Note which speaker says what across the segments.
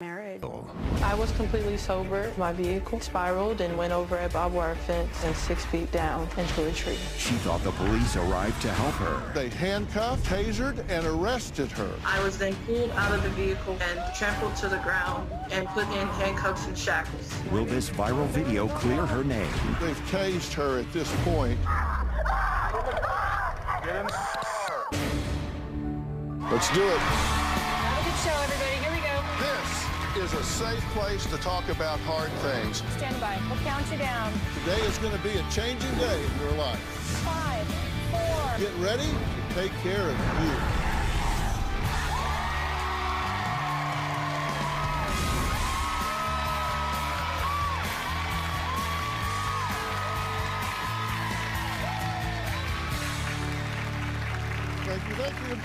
Speaker 1: married.
Speaker 2: I was completely sober. My vehicle spiraled and went over a barbed wire fence and 6 feet down into a tree.
Speaker 3: She thought the police arrived to help her.
Speaker 4: They handcuffed, tasered, and arrested her.
Speaker 5: I was then pulled out of the vehicle and trampled to the ground and put in handcuffs and shackles.
Speaker 3: Will this viral video clear her name?
Speaker 4: They've tased her at this point. Let's do it.
Speaker 1: Have a good show, everybody. Here we go.
Speaker 4: This is a safe place to talk about hard things.
Speaker 1: Stand by. We'll count you down.
Speaker 4: Today is going to be a changing day in your life.
Speaker 1: 5, 4.
Speaker 4: Get ready to take care of you. Thank you.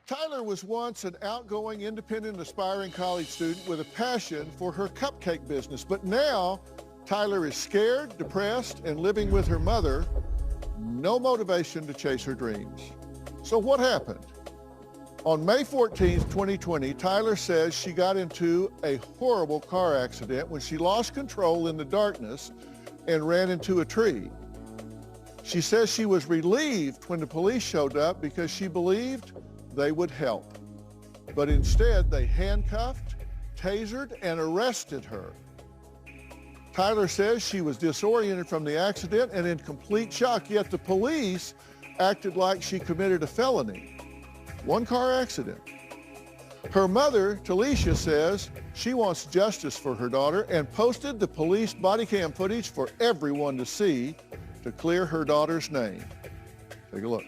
Speaker 4: Tyler was once an outgoing, independent, aspiring college student with a passion for her cupcake business. But now, Tyler is scared, depressed, and living with her mother. No motivation to chase her dreams. So what happened? On May 14th, 2020, Tyler says she got into a horrible car accident when she lost control in the darkness and ran into a tree. She says she was relieved when the police showed up because she believed they would help. But instead, they handcuffed, tasered, and arrested her. Tyler says she was disoriented from the accident and in complete shock, yet the police acted like she committed a felony. One car accident. Her mother, Talisha, says she wants justice for her daughter and posted the police body cam footage for everyone to see to clear her daughter's name. Take a look.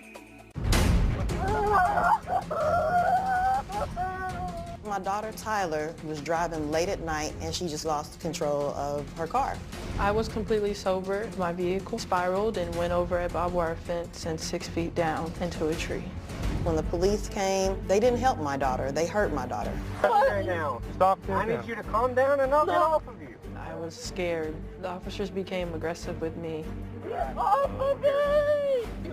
Speaker 6: My daughter Tyler was driving late at night and she just lost control of her car.
Speaker 2: I was completely sober. My vehicle spiraled and went over a barbed wire fence and 6 feet down into a tree.
Speaker 6: When the police came, they didn't help my daughter. They hurt my daughter.
Speaker 7: Stay down. Stop. I need you to calm down and I'll get off of you.
Speaker 2: I was scared. The officers became aggressive with me.
Speaker 8: Get off of me!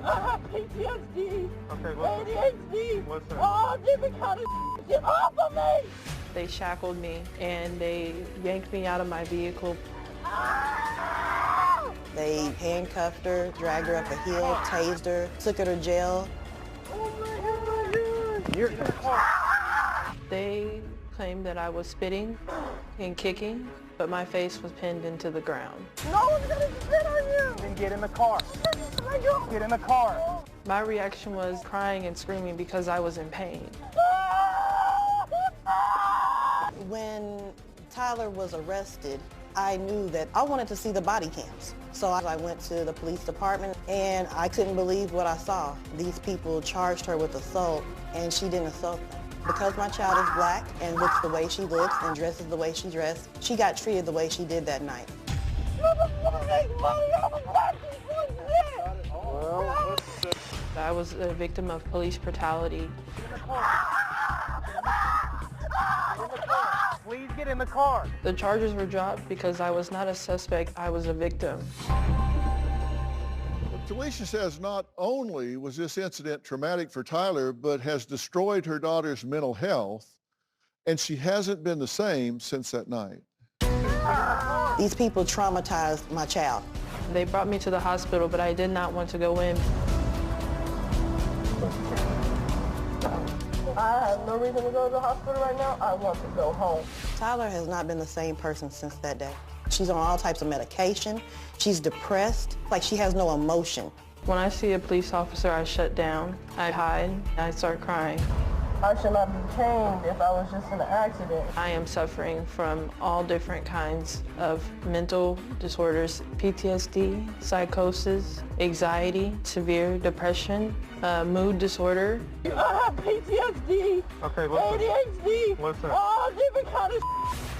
Speaker 8: I have PTSD, ADHD, all different kind of Get off of me!
Speaker 2: They shackled me and they yanked me out of my vehicle.
Speaker 6: They handcuffed her, dragged her up a hill, tased her, took her to jail.
Speaker 8: Oh my God! You're in the car.
Speaker 2: They claimed that I was spitting and kicking, but my face was pinned into the ground.
Speaker 8: No one's gonna spit on you!
Speaker 7: Then get in the car. Get in the car.
Speaker 2: My reaction was crying and screaming because I was in pain.
Speaker 6: When Tyler was arrested, I knew that I wanted to see the body cams. So I went to the police department and I couldn't believe what I saw. These people charged her with assault and she didn't assault them. Because my child is black and looks the way she looks and dresses the way she dressed, she got treated the way she did that night.
Speaker 2: I was a victim of police brutality.
Speaker 7: Please get in the car.
Speaker 2: The charges were dropped because I was not a suspect, I was a victim.
Speaker 4: Talisha says not only was this incident traumatic for Tyler, but has destroyed her daughter's mental health, and she hasn't been the same since that night.
Speaker 6: These people traumatized my child.
Speaker 2: They brought me to the hospital, but I did not want to go in.
Speaker 8: I have no reason to go to the hospital right now. I want to go home.
Speaker 6: Tyler has not been the same person since that day. She's on all types of medication. She's depressed, like she has no emotion.
Speaker 2: When I see a police officer, I shut down. I hide. I start crying.
Speaker 8: I should not be chained if I was just in an accident.
Speaker 2: I am suffering from all different kinds of mental disorders, PTSD, psychosis, anxiety, severe depression, mood disorder.
Speaker 8: I have PTSD, ADHD, all different kind of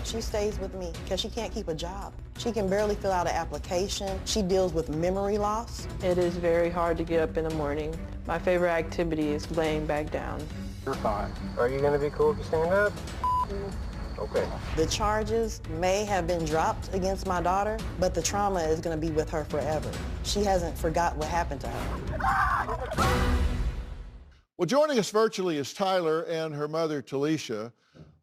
Speaker 6: She stays with me because she can't keep a job. She can barely fill out an application. She deals with memory loss.
Speaker 2: It is very hard to get up in the morning. My favorite activity is laying back down.
Speaker 7: You're fine. Are you going to be cool if you stand up? Okay.
Speaker 6: The charges may have been dropped against my daughter, but the trauma is going to be with her forever. She hasn't forgot what happened to her.
Speaker 4: Well, joining us virtually is Tyler and her mother, Talisha.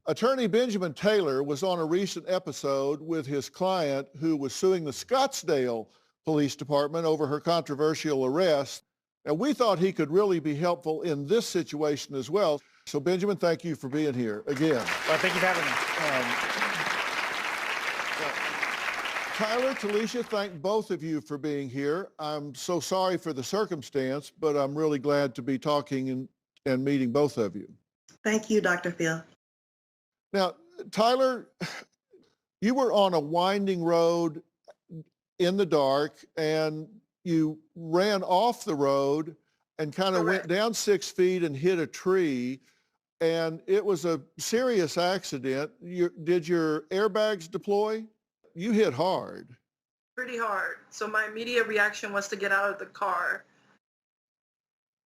Speaker 4: Attorney Benjamin Taylor was on a recent episode with his client who was suing the Scottsdale Police Department over her controversial arrest. And we thought he could really be helpful in this situation as well. So Benjamin, thank you for being here again.
Speaker 9: Well, thank you for having me.
Speaker 4: Tyler, Talisha, thank both of you for being here. I'm so sorry for the circumstance, but I'm really glad to be talking and meeting both of you.
Speaker 6: Thank you, Dr. Phil.
Speaker 4: Now, Tyler, you were on a winding road in the dark and you ran off the road and kind of went down 6 feet and hit a tree. And it was a serious accident. Did your airbags deploy? You hit hard.
Speaker 5: Pretty hard. So my immediate reaction was to get out of the car,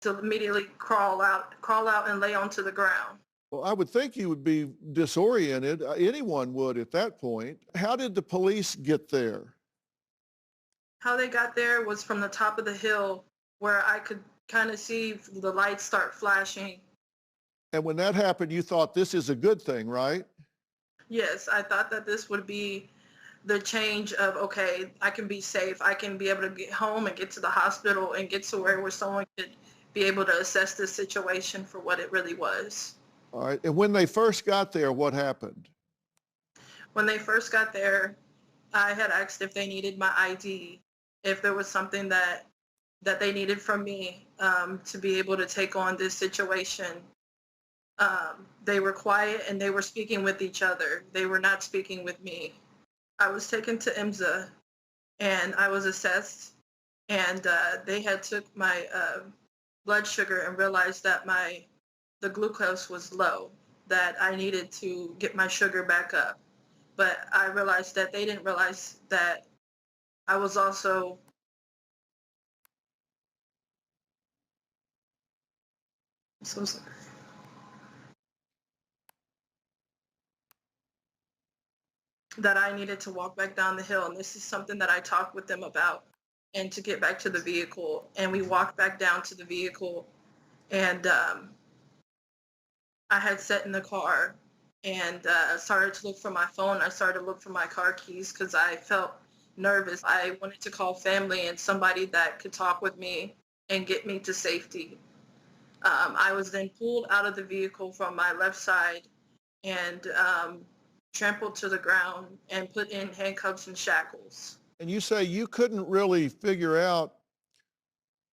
Speaker 5: to immediately crawl out and lay onto the ground.
Speaker 4: Well, I would think you would be disoriented. Anyone would at that point. How did the police get there?
Speaker 5: How they got there was from the top of the hill where I could kind of see the lights start flashing.
Speaker 4: And when that happened, you thought this is a good thing, right?
Speaker 5: Yes, I thought that this would be the change of, okay, I can be safe. I can be able to get home and get to the hospital and get to where someone could be able to assess this situation for what it really was.
Speaker 4: All right. And when they first got there, what happened?
Speaker 5: When they first got there, I had asked if they needed my ID, if there was something that they needed from me to be able to take on this situation. They were quiet and they were speaking with each other. They were not speaking with me. I was taken to IMSA and I was assessed, and they had took my blood sugar and realized that the glucose was low, that I needed to get my sugar back up. But I realized that they didn't realize that I was also so sorry. That I needed to walk back down the hill. And this is something that I talked with them about, and to get back to the vehicle. And we walked back down to the vehicle, and I had sat in the car and started to look for my phone. I started to look for my car keys because I felt nervous. I wanted to call family and somebody that could talk with me and get me to safety. I was then pulled out of the vehicle from my left side and trampled to the ground and put in handcuffs and shackles.
Speaker 4: And you say you couldn't really figure out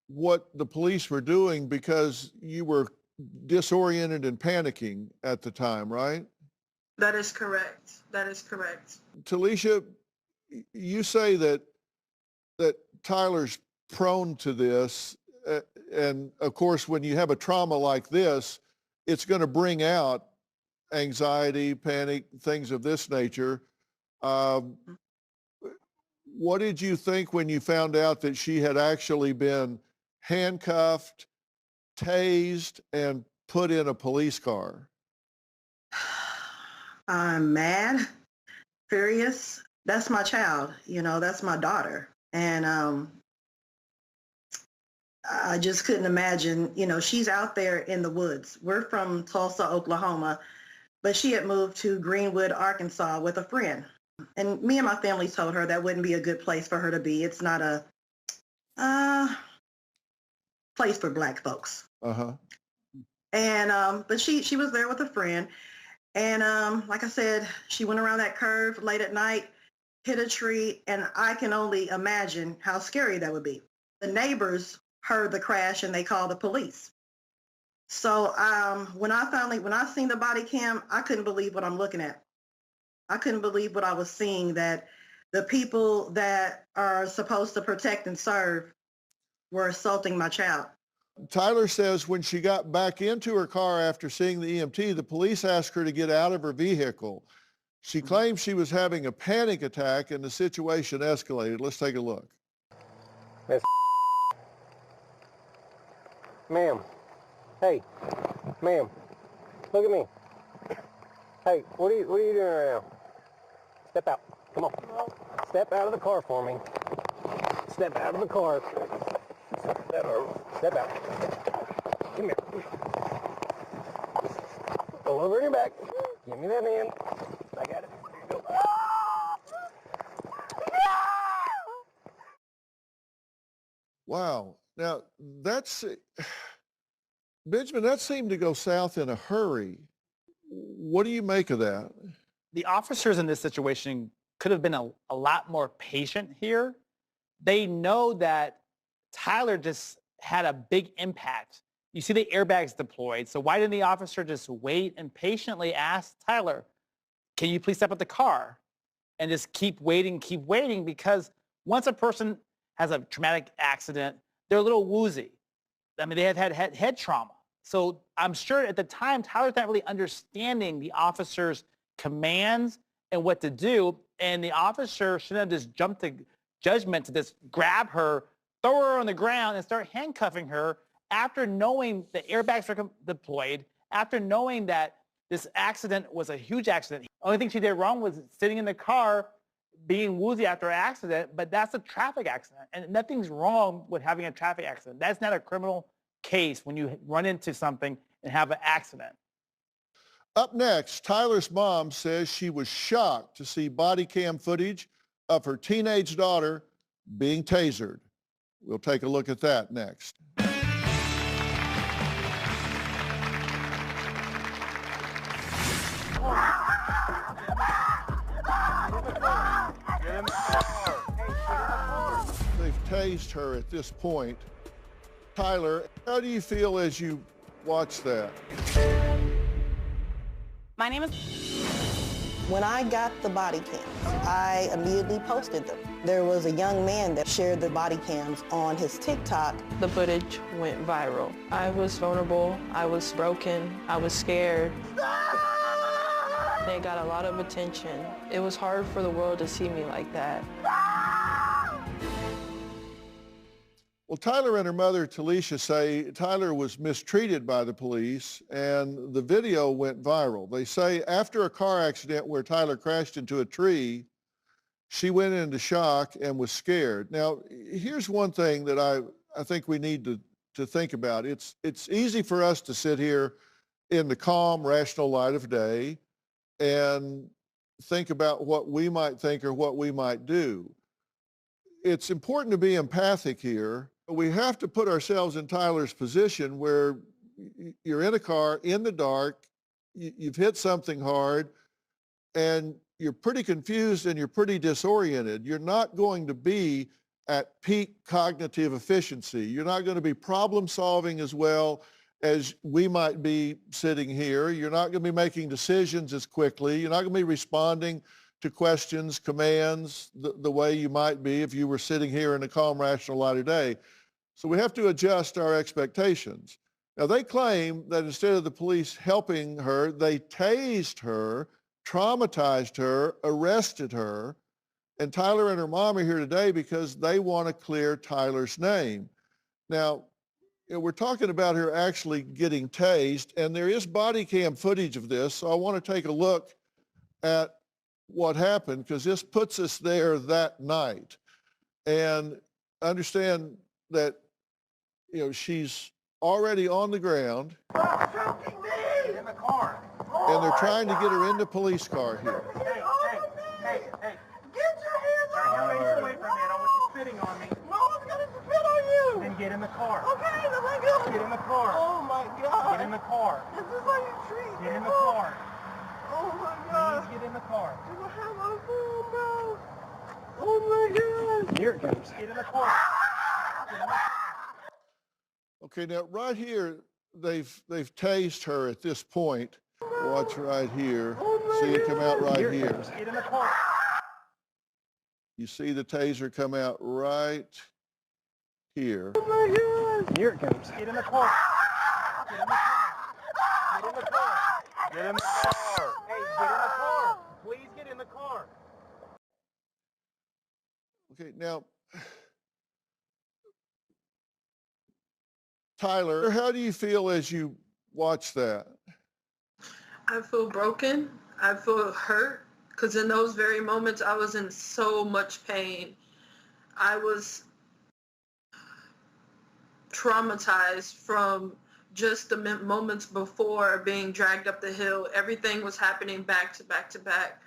Speaker 4: what the police were doing because you were disoriented and panicking at the time, right?
Speaker 5: That is correct. That is correct.
Speaker 4: Talisha, you say that Tyler's prone to this, and of course, when you have a trauma like this, it's going to bring out anxiety, panic, things of this nature. What did you think when you found out that she had actually been handcuffed, tased, and put in a police car?
Speaker 6: I'm mad, furious. That's my child, that's my daughter. And I just couldn't imagine, she's out there in the woods. We're from Tulsa, Oklahoma, but she had moved to Greenwood, Arkansas with a friend. And me and my family told her that wouldn't be a good place for her to be. It's not a place for Black folks.
Speaker 4: Uh-huh.
Speaker 6: And but she was there with a friend. And like I said, she went around that curve late at night, hit a tree, and I can only imagine how scary that would be. The neighbors heard the crash and they called the police. So when I seen the body cam, I couldn't believe what I'm looking at. I couldn't believe what I was seeing, that the people that are supposed to protect and serve were assaulting my child.
Speaker 4: Tyler says when she got back into her car after seeing the EMT, the police asked her to get out of her vehicle. She claims she was having a panic attack and the situation escalated. Let's take a look.
Speaker 7: Miss Ma'am. Hey, ma'am. Look at me. Hey, what are you doing right now? Step out. Come on. Step out of the car for me. Step out of the car. Step out. Come here. Go over your back. Yeah. Give me that hand. I got it. There you go.
Speaker 4: Wow. Now, Benjamin, that seemed to go south in a hurry. What do you make of that?
Speaker 9: The officers in this situation could have been a lot more patient here. They know that Tyler just had a big impact. You see the airbags deployed. So why didn't the officer just wait and patiently ask Tyler, can you please step out the car? And just keep waiting? Because once a person has a traumatic accident, they're a little woozy. I mean, they have had head trauma. So I'm sure at the time, Tyler's not really understanding the officer's commands and what to do. And the officer shouldn't have just jumped to judgment to just grab her, throw her on the ground, and start handcuffing her after knowing the airbags were deployed, after knowing that this accident was a huge accident. The only thing she did wrong was sitting in the car being woozy after an accident, but that's a traffic accident. And nothing's wrong with having a traffic accident. That's not a criminal case when you run into something and have an accident.
Speaker 4: Up next, Tyler's mom says she was shocked to see body cam footage of her teenage daughter being tasered. We'll take a look at that next. They've tased her at this point. Tyler, how do you feel as you watch that?
Speaker 6: My name is... When I got the body cams, I immediately posted them. There was a young man that shared the body cams on his TikTok.
Speaker 2: The footage went viral. I was vulnerable, I was broken, I was scared. They got a lot of attention. It was hard for the world to see me like that.
Speaker 4: Well, Tyler and her mother, Talisha, say Tyler was mistreated by the police and the video went viral. They say after a car accident where Tyler crashed into a tree, she went into shock and was scared. Now, here's one thing that I think we need to think about. It's easy for us to sit here in the calm, rational light of day and think about what we might think or what we might do. It's important to be empathic here. We have to put ourselves in Tyler's position where you're in a car in the dark, you've hit something hard, and you're pretty confused and you're pretty disoriented. You're not going to be at peak cognitive efficiency. You're not going to be problem solving as well as we might be sitting here. You're not going to be making decisions as quickly. You're not going to be responding to questions, commands, the way you might be if you were sitting here in a calm, rational light of day. So we have to adjust our expectations. Now, they claim that instead of the police helping her, they tased her, traumatized her, arrested her, and Tyler and her mom are here today because they want to clear Tyler's name. Now, we're talking about her actually getting tased, and there is body cam footage of this, so I want to take a look at what happened because this puts us there that night. And understand that, she's already on the ground.
Speaker 8: Stop choking me! Get in the car.
Speaker 4: And they're trying to get her in the police car here.
Speaker 8: Hey. Get your hands off your face away from me. I don't want you spitting on me. No one's going to spit on you. Then get in the car. Okay, then let go. Get in the car. Oh, my God. Get in the car. This is how you treat me. Get in the car. Oh, my God. Please get in the car. Do I have my phone, bro? Oh, my God. Here it comes. Get in the car. Get in the car.
Speaker 4: Okay, now right here, they've tased her at this point. Watch right here. See it come out right here.
Speaker 8: Get in the car.
Speaker 4: You see the taser come out right here.
Speaker 8: Oh my God. Here it comes. Get in the car. Get in the car. Get in the car. Get in the car. Hey, get in the car. Please get in the car.
Speaker 4: Okay, now, Tyler, how do you feel as you watch that?
Speaker 5: I feel broken. I feel hurt because in those very moments I was in so much pain. I was traumatized from just the moments before being dragged up the hill, everything was happening back to back to back.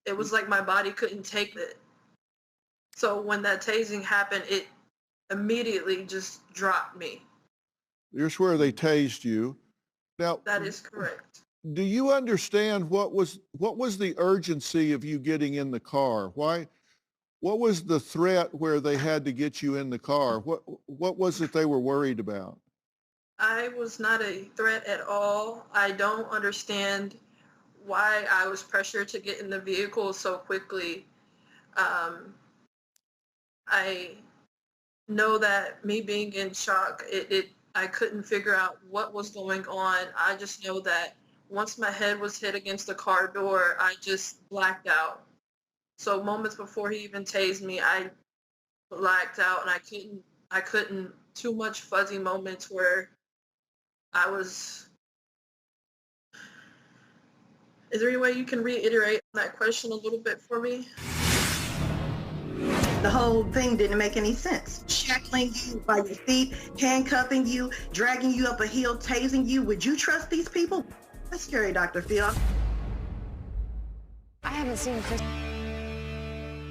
Speaker 5: It was like my body couldn't take it. So when that tasing happened, it immediately just dropped me.
Speaker 4: Here's where they tased you. Now,
Speaker 5: That is correct.
Speaker 4: do you understand what was the urgency of you getting in the car? Why? What was the threat where they had to get you in the car? What was it they were worried about?
Speaker 5: I was not a threat at all. I don't understand why I was pressured to get in the vehicle so quickly. I know that me being in shock, I couldn't figure out what was going on. I just know that once my head was hit against the car door, I just blacked out. So moments before he even tased me, I blacked out, and I couldn't, too much fuzzy moments where I was. Is there any way you can reiterate that question a little bit for me?
Speaker 6: The whole thing didn't make any sense. Shackling you by your feet, handcuffing you, dragging you up a hill, tasing you. Would you trust these people? That's scary, Dr. Phil.
Speaker 1: I haven't seen Chris.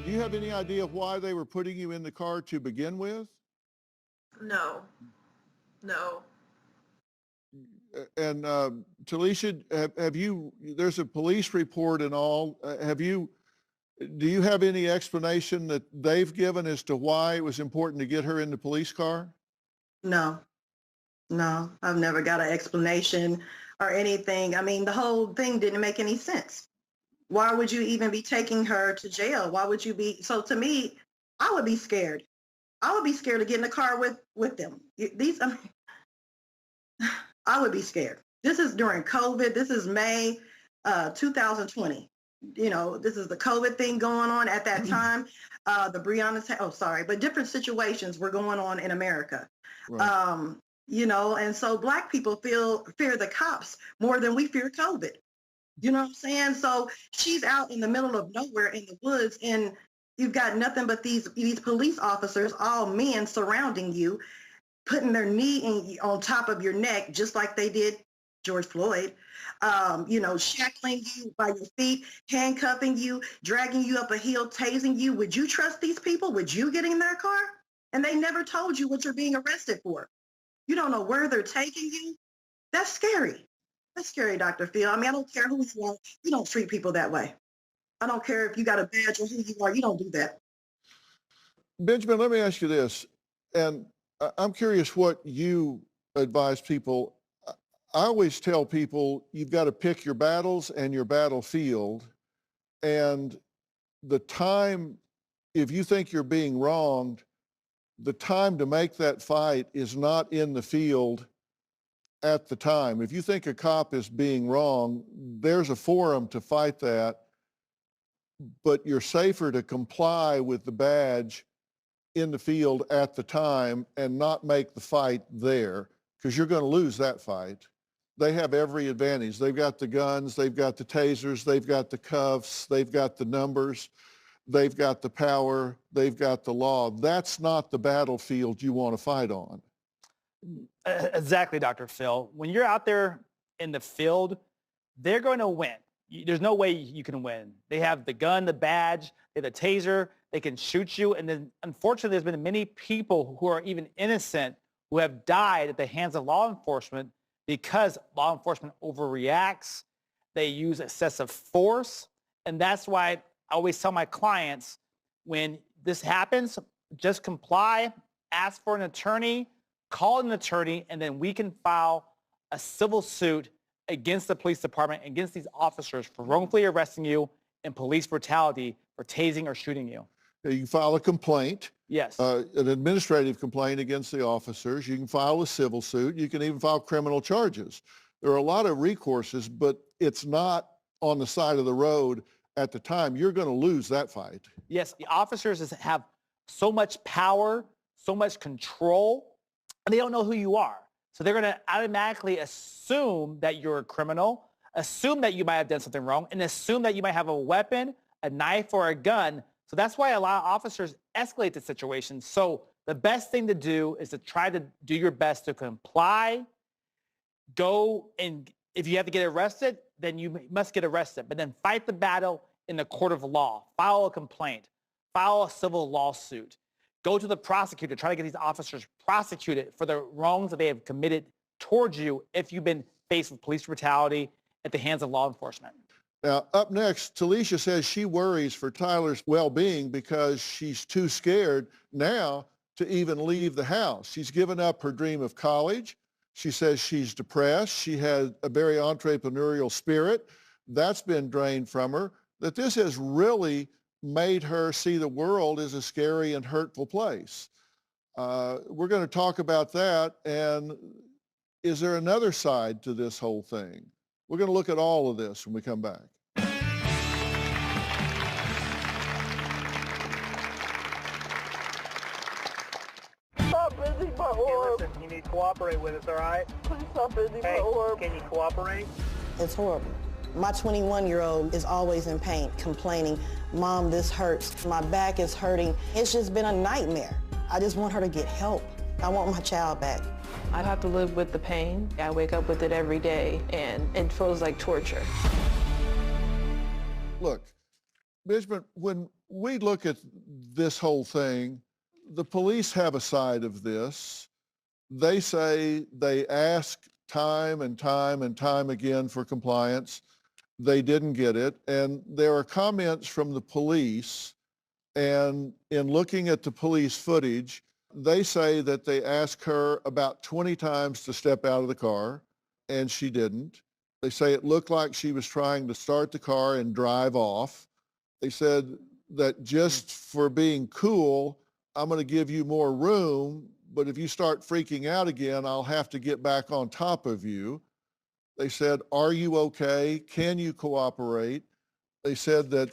Speaker 4: Do you have any idea why they were putting you in the car to begin with?
Speaker 5: No.
Speaker 4: And Talisha, have you, there's a police report and all, do you have any explanation that they've given as to why it was important to get her in the police car?
Speaker 6: No, I've never got an explanation or anything. I mean, the whole thing didn't make any sense. Why would you even be taking her to jail? Why would you be? So to me, I would be scared. I would be scared to get in the car with them. I would be scared. This is during COVID. This is May 2020. This is the COVID thing going on at that time. But different situations were going on in America. Right. And so Black people fear the cops more than we fear COVID. You know what I'm saying? So she's out in the middle of nowhere in the woods, and you've got nothing but these police officers, all men, surrounding you, putting their knee on top of your neck, just like they did George Floyd, shackling you by your feet, handcuffing you, dragging you up a hill, tasing you. Would you trust these people? Would you get in their car? And they never told you what you're being arrested for. You don't know where they're taking you. That's scary. That's scary, Dr. Phil. I mean, I don't care who you are. You don't treat people that way. I don't care if you got a badge or who you are. You don't do that.
Speaker 4: Benjamin, let me ask you this, and I'm curious what you advise people. I always tell people you've got to pick your battles and your battlefield, and the time, if you think you're being wronged, the time to make that fight is not in the field at the time. If you think a cop is being wrong, there's a forum to fight that, but you're safer to comply with the badge in the field at the time and not make the fight there, because you're going to lose that fight. They have every advantage. They've got the guns, they've got the tasers, they've got the cuffs, they've got the numbers, they've got the power, they've got the law. That's not the battlefield you want to fight on.
Speaker 9: Exactly, Dr. Phil. When you're out there in the field, they're going to win. There's no way you can win. They have the gun, the badge, they have the taser, they can shoot you. And then unfortunately, there's been many people who are even innocent who have died at the hands of law enforcement because law enforcement overreacts. They use excessive force. And that's why I always tell my clients, when this happens, just comply, ask for an attorney, call an attorney, and then we can file a civil suit against the police department, against these officers for wrongfully arresting you and police brutality for tasing or shooting you.
Speaker 4: You can file a complaint.
Speaker 9: Yes.
Speaker 4: An administrative complaint against the officers. You can file a civil suit. You can even file criminal charges. There are a lot of recourses, but it's not on the side of the road at the time. You're going to lose that fight.
Speaker 9: Yes, the officers have so much power, so much control, and they don't know who you are. So they're going to automatically assume that you're a criminal, assume that you might have done something wrong, and assume that you might have a weapon, a knife, or a gun. So that's why a lot of officers escalate the situation. So The best thing to do is to try to do your best to comply. Go and if you have to get arrested, then you must get arrested. But then fight the battle in the court of law. File a complaint. File a civil lawsuit. Go to the prosecutor. Try to get these officers prosecuted for the wrongs that they have committed towards you if you've been faced with police brutality at the hands of law enforcement.
Speaker 4: Now, up next, Talisha says she worries for Tyler's well-being because she's too scared now to even leave the house. She's given up her dream of college. She says she's depressed. She had a very entrepreneurial spirit. That's been drained from her. That this has really made her see the world as a scary and hurtful place. We're going to talk about that. And is there another side to this whole thing? We're going to look at all of this when we come back.
Speaker 8: Stop busy my orb. Hey, listen, you need to cooperate with us, all right? Please stop busy my orb. Can you cooperate?
Speaker 6: It's horrible. My 21-year-old is always in pain, complaining, Mom, this hurts. My back is hurting. It's just been a nightmare. I just want her to get help. I want my child back.
Speaker 2: I have to live with the pain. I wake up with it every day, and it feels like torture.
Speaker 4: Look, Benjamin, when we look at this whole thing, the police have a side of this. They say they ask time and time and time again for compliance. They didn't get it. And there are comments from the police, and in looking at the police footage, they say that they asked her about 20 times to step out of the car, and she didn't. They say it looked like she was trying to start the car and drive off. They said that just for being cool, I'm going to give you more room, but if you start freaking out again, I'll have to get back on top of you. They said, are you okay? Can you cooperate? They said that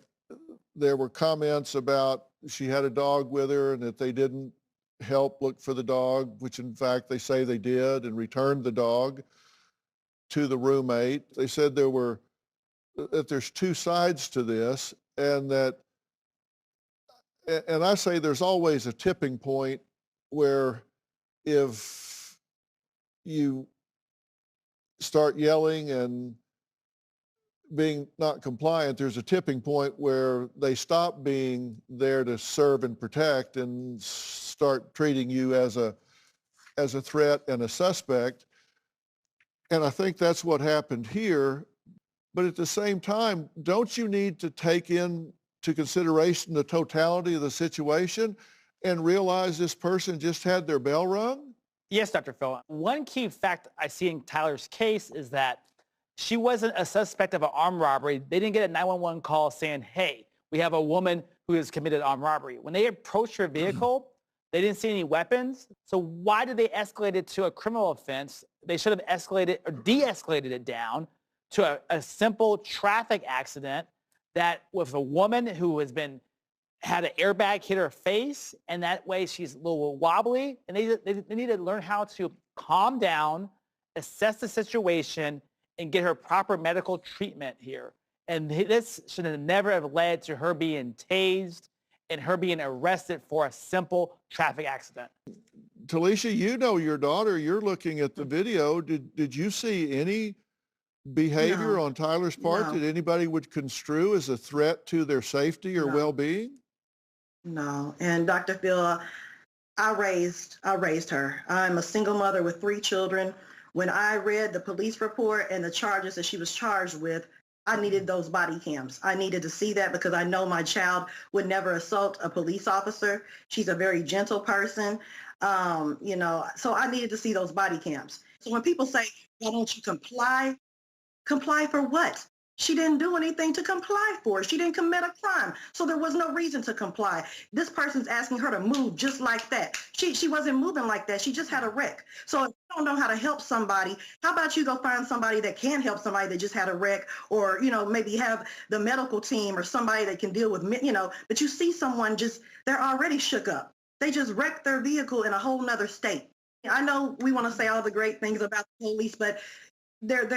Speaker 4: there were comments about she had a dog with her and that they didn't help look for the dog, which in fact they say they did, and returned the dog to the roommate. They said that there's two sides to this, and I say there's always a tipping point where if you start yelling and being not compliant, there's a tipping point where they stop being there to serve and protect and start treating you as a threat and a suspect. And I think that's what happened here. But at the same time, don't you need to take into consideration the totality of the situation and realize this person just had their bell rung?
Speaker 9: Yes, Dr. Phil. One key fact I see in Tyler's case is that she wasn't a suspect of an armed robbery. They didn't get a 911 call saying, hey, we have a woman who has committed armed robbery. When they approached her vehicle, they didn't see any weapons. So why did they escalate it to a criminal offense? They should have escalated or de-escalated it down to a simple traffic accident that with a woman who had an airbag hit her face, and that way she's a little wobbly, and they need to learn how to calm down, assess the situation, and get her proper medical treatment here. And this should have never have led to her being tased and her being arrested for a simple traffic accident.
Speaker 4: Talisha, you know your daughter. You're looking at the video. Did you see any behavior on Tyler's part that anybody would construe as a threat to their safety or well-being?
Speaker 10: No. And Dr. Phil, I raised her. I'm a single mother with 3 children. When I read the police report and the charges that she was charged with, I needed those body cams. I needed to see that because I know my child would never assault a police officer. She's a very gentle person, so I needed to see those body cams. So when people say, why don't you comply? Comply for what? She didn't do anything to comply for. She didn't commit a crime. So there was no reason to comply. This person's asking her to move just like that. She wasn't moving like that. She just had a wreck. So if you don't know how to help somebody, how about you go find somebody that can help somebody that just had a wreck, or, maybe have the medical team or somebody that can deal with, but you see someone they're already shook up. They just wrecked their vehicle in a whole nother state. I know we want to say all the great things about the police, but they're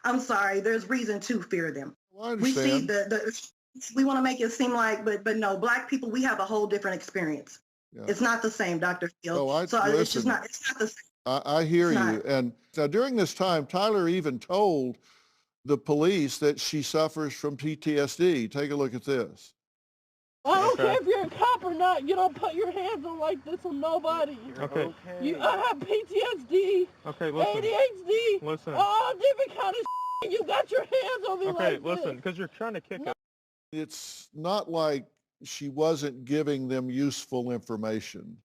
Speaker 10: I'm sorry, there's reason to fear them.
Speaker 4: Well, I understand.
Speaker 10: We see we want to make it seem like, but no, Black people, we have a whole different experience.
Speaker 4: Yeah.
Speaker 10: It's not the same, Dr. Phil.
Speaker 4: Oh,
Speaker 10: it's just
Speaker 4: listen,
Speaker 10: not, it's not the same.
Speaker 4: I hear
Speaker 10: It's
Speaker 4: you.
Speaker 10: not.
Speaker 4: And now during this time, Tyler even told the police that she suffers from PTSD. Take a look at this.
Speaker 11: I don't care if you're a cop or not. You don't put your hands on like this on nobody.
Speaker 8: Okay.
Speaker 11: I have PTSD.
Speaker 8: Okay, listen.
Speaker 11: ADHD.
Speaker 8: Listen.
Speaker 11: All different kind of You got your hands on me
Speaker 8: Okay,
Speaker 11: like
Speaker 8: listen,
Speaker 11: this.
Speaker 8: because you're trying to kick it.
Speaker 4: It's not like she wasn't giving them useful information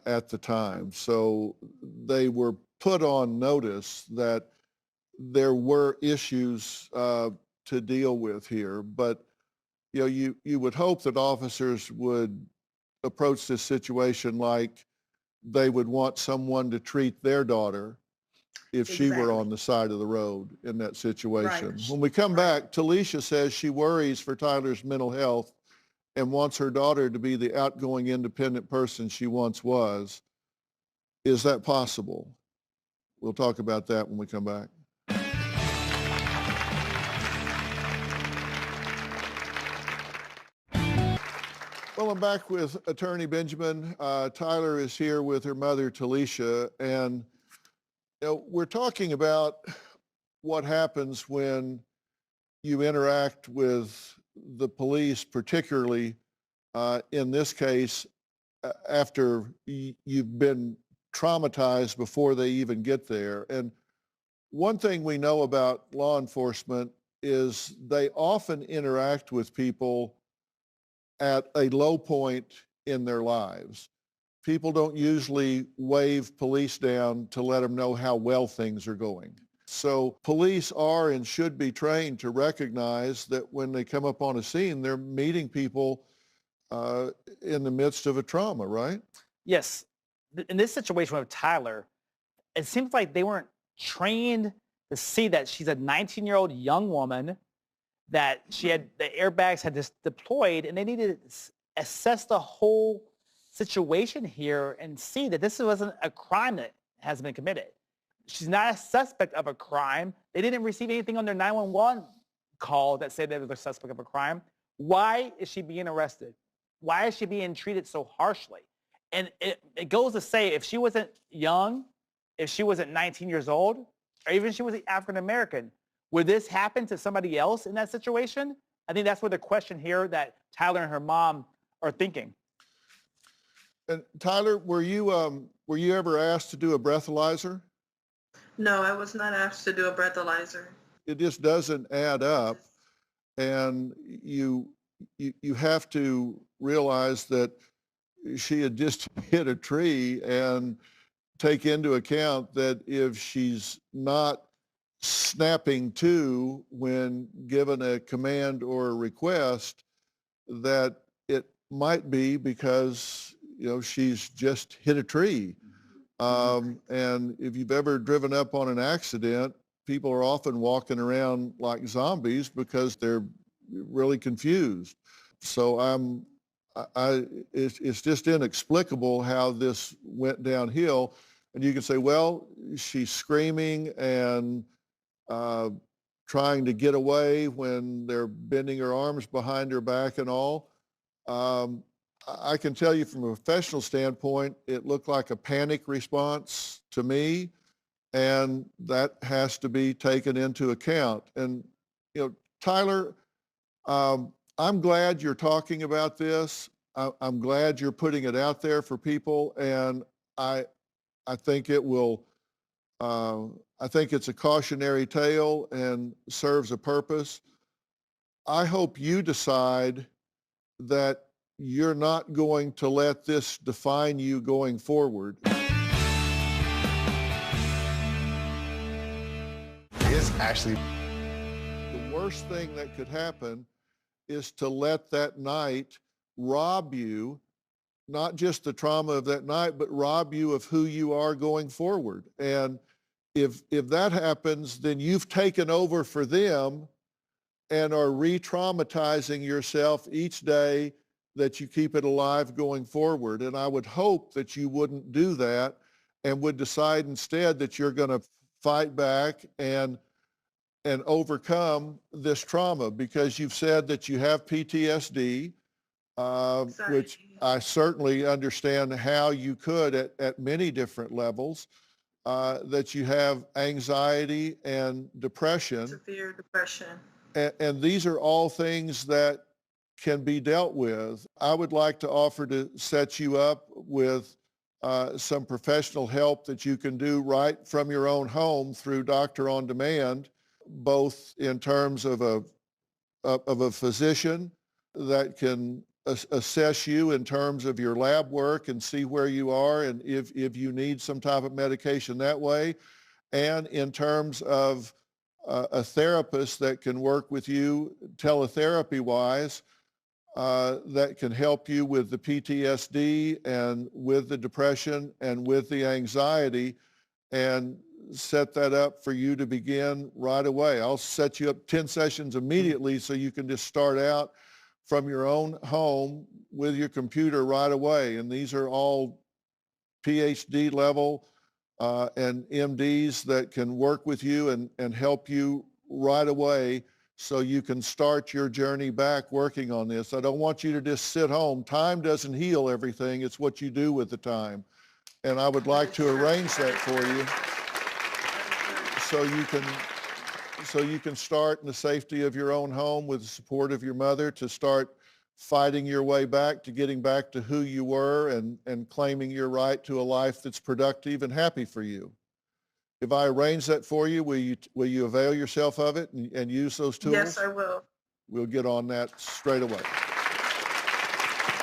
Speaker 4: at the time. So they were put on notice that there were issues to deal with here. But you would hope that officers would approach this situation like they would want someone to treat their daughter if she were on the side of the road in that situation. When we come back, Talisha says she worries for Tyler's mental health and wants her daughter to be the outgoing, independent person she once was. Is that possible? We'll talk about that when we come back. Well, I'm back with Attorney Benjamin. Tyler is here with her mother, Talisha, and we're talking about what happens when you interact with the police, particularly in this case, after you've been traumatized before they even get there. And one thing we know about law enforcement is they often interact with people at a low point in their lives. People don't usually wave police down to let them know how well things are going. So police are and should be trained to recognize that when they come up on a scene, they're meeting people in the midst of a trauma, right?
Speaker 9: Yes. In this situation with Tyler, it seems like they weren't trained to see that she's a 19-year-old young woman, that she had the airbags had just deployed, and they needed to assess the whole situation here and see that this wasn't a crime that has been committed. She's not a suspect of a crime. They didn't receive anything on their 911 call that said they were a suspect of a crime. Why is she being arrested? Why is she being treated so harshly? And it goes to say, if she wasn't young, if she wasn't 19 years old, or even if she was African American, would this happen to somebody else in that situation? I think that's where the question here that Tyler and her mom are thinking.
Speaker 4: And Tyler, were you ever asked to do a breathalyzer?
Speaker 5: No, I was not asked to do a breathalyzer.
Speaker 4: It just doesn't add up, and you have to realize that she had just hit a tree, and take into account that if she's not snapping to when given a command or a request, that it might be because she's just hit a tree. And if you've ever driven up on an accident, people are often walking around like zombies because they're really confused. So it's just inexplicable how this went downhill. And you can say, well, she's screaming and trying to get away when they're bending her arms behind her back and all. I can tell you from a professional standpoint, it looked like a panic response to me, and that has to be taken into account. And, Tyler, I'm glad you're talking about this. I'm glad you're putting it out there for people, and I think it will, I think it's a cautionary tale and serves a purpose. I hope you decide that you're not going to let this define you going forward.
Speaker 12: It's actually
Speaker 4: the worst thing that could happen is to let that night rob you, not just the trauma of that night, but rob you of who you are going forward. And if that happens, then you've taken over for them and are re-traumatizing yourself each day that you keep it alive going forward. And I would hope that you wouldn't do that and would decide instead that you're going to fight back and overcome this trauma, because you've said that you have PTSD. which I certainly understand how you could at many different levels, that you have anxiety and depression.
Speaker 5: Severe depression.
Speaker 4: And these are all things that can be dealt with. I would like to offer to set you up with some professional help that you can do right from your own home through Doctor on Demand, both in terms of a physician that can assess you in terms of your lab work and see where you are and if you need some type of medication that way, and in terms of a therapist that can work with you teletherapy-wise, that can help you with the PTSD and with the depression and with the anxiety, and set that up for you to begin right away. I'll set you up 10 sessions immediately so you can just start out from your own home with your computer right away. And these are all PhD level and MDs that can work with you and help you right away so you can start your journey back working on this. I don't want you to just sit home. Time doesn't heal everything. It's what you do with the time. And I would like to arrange that for you so you can start in the safety of your own home with the support of your mother to start fighting your way back to getting back to who you were and claiming your right to a life that's productive and happy for you. If I arrange that for you, will you avail yourself of it and use those tools?
Speaker 5: Yes, I will.
Speaker 4: We'll get on that straight away.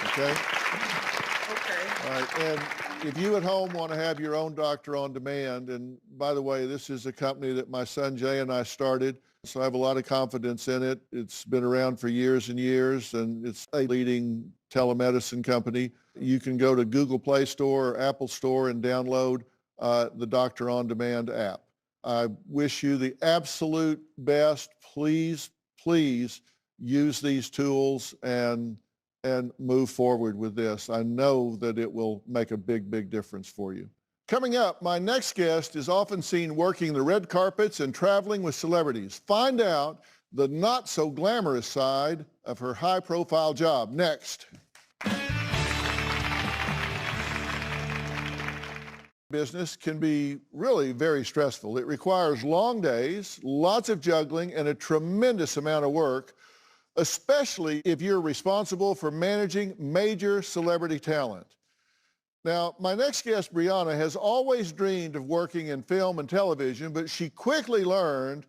Speaker 4: Okay?
Speaker 5: Okay.
Speaker 4: All right. And if you at home want to have your own Doctor on Demand, and by the way, this is a company that my son Jay and I started, so I have a lot of confidence in it. It's been around for years and years, and it's a leading telemedicine company. You can go to Google Play Store or Apple Store and download the Doctor on Demand app. I wish you the absolute best. Please, please use these tools and move forward with this. I know that it will make a big, big difference for you. Coming up, my next guest is often seen working the red carpets and traveling with celebrities. Find out the not so glamorous side of her high-profile job next. Business can be really very stressful. It requires long days, lots of juggling, and a tremendous amount of work, especially if you're responsible for managing major celebrity talent. Now, my next guest, Brianna, has always dreamed of working in film and television, but she quickly learned